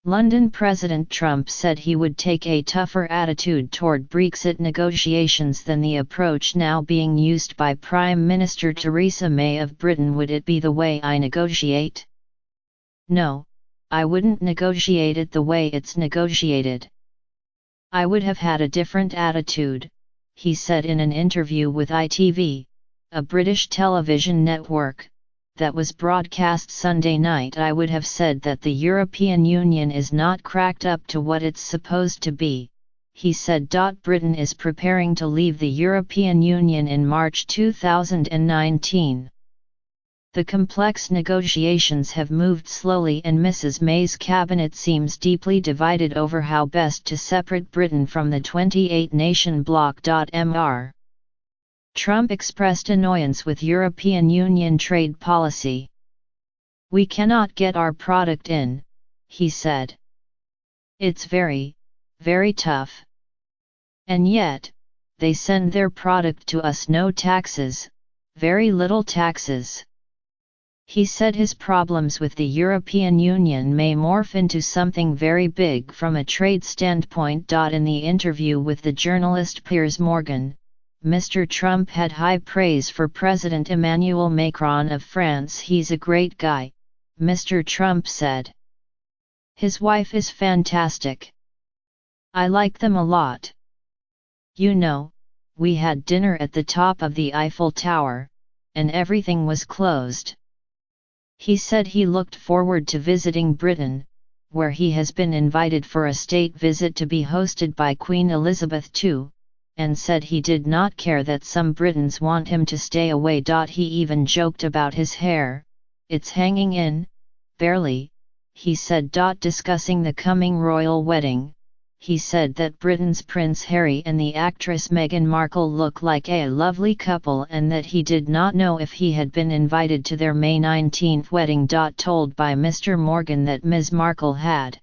London President Trump said he would take a tougher attitude toward Brexit negotiations than the approach now being used by Prime Minister Theresa May of Britain. Would it be the way I negotiate? No, I wouldn't negotiate it the way it's negotiated. I would have had a different attitude, he said in an interview with ITV, a British television network, that was broadcast Sunday night. I would have said that the European Union is not cracked up to what it's supposed to be, he said. Britain is preparing to leave the European Union in March 2019. The complex negotiations have moved slowly and Mrs. May's cabinet seems deeply divided over how best to separate Britain from the 28-nation bloc. Mr. Trump expressed annoyance with European Union trade policy. We cannot get our product in, he said. It's very, very tough. And yet, they send their product to us, no taxes, very little taxes. He said his problems with the European Union may morph into something very big from a trade standpoint. In the interview with the journalist Piers Morgan, Mr. Trump had high praise for President Emmanuel Macron of France. He's a great guy, Mr. Trump said. His wife is fantastic. I like them a lot. You know, we had dinner at the top of the Eiffel Tower, and everything was closed. He said he looked forward to visiting Britain, where he has been invited for a state visit to be hosted by Queen Elizabeth II, and said he did not care that some Britons want him to stay away. He even joked about his hair, it's hanging in, barely, he said. Discussing the coming royal wedding, he said that Britain's Prince Harry and the actress Meghan Markle look like a lovely couple and that he did not know if he had been invited to their May 19th wedding. Told by Mr. Morgan that Ms. Markle had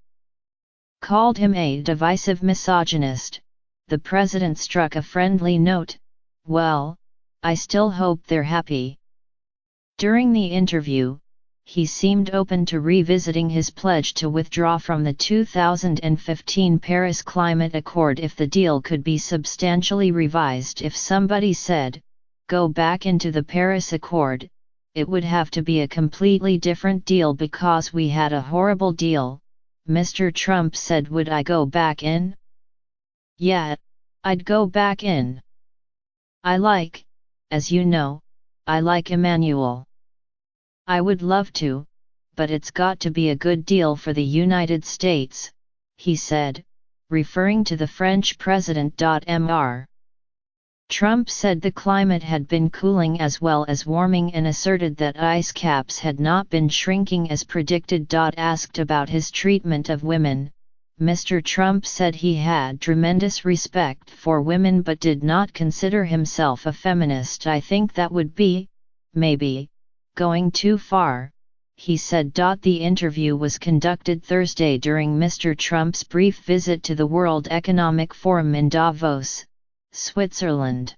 called him a divisive misogynist, the president struck a friendly note. Well, I still hope they're happy. During the interview, he seemed open to revisiting his pledge to withdraw from the 2015 Paris Climate Accord if the deal could be substantially revised. If somebody said, go back into the Paris Accord, it would have to be a completely different deal because we had a horrible deal, Mr. Trump said. Would I go back in? Yeah, I'd go back in. As you know, I like Emmanuel. I would love to, but it's got to be a good deal for the United States, he said, referring to the French president. Mr. Trump said the climate had been cooling as well as warming and asserted that ice caps had not been shrinking as predicted. Asked about his treatment of women, Mr. Trump said he had tremendous respect for women but did not consider himself a feminist. I think that would be, maybe, going too far, he said. The interview was conducted Thursday during Mr. Trump's brief visit to the World Economic Forum in Davos, Switzerland.